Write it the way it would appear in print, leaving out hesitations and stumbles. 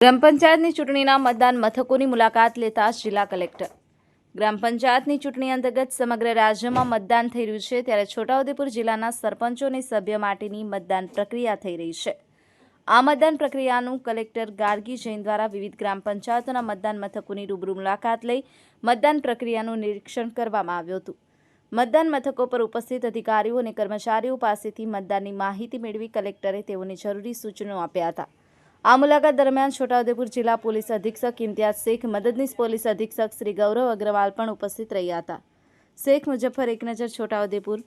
ગ્રામ પંચાયતની ચૂંટણીના મતદાન મથકોની મુલાકાત લેતા જિલ્લા કલેક્ટર. ગ્રામ પંચાયતની ચૂંટણી અંતર્ગત સમગ્ર રાજ્યમાં મતદાન થઈ રહ્યું છે, ત્યારે છોટાઉદેપુર જિલ્લાના સરપંચો અને સભ્ય માટેની મતદાન પ્રક્રિયા થઈ રહી છે. આ મતદાન પ્રક્રિયાનું કલેક્ટર ગાર્ગી જૈન દ્વારા વિવિધ ગ્રામ પંચાયતોના મતદાન મથકોની રૂબરૂ મુલાકાત લઈ મતદાન પ્રક્રિયાનું નિરીક્ષણ કરવામાં આવ્યું હતું. મતદાન મથકો પર ઉપસ્થિત અધિકારીઓ અને કર્મચારીઓ પાસેથી મતદાનની માહિતી મેળવી કલેક્ટરે તેઓને જરૂરી સૂચનો આપ્યા હતા. આ મુલાકાત દરમિયાન છોટાઉદેપુર જિલ્લા પોલીસ અધિક્ષક ઇમ્તિયાઝ શેખ, મદદનીશ પોલીસ અધિક્ષક શ્રી ગૌરવ અગ્રવાલ પણ ઉપસ્થિત રહ્યા હતા. શેખ મુઝફ્ફર, એક નજર છોટાઉદેપુર.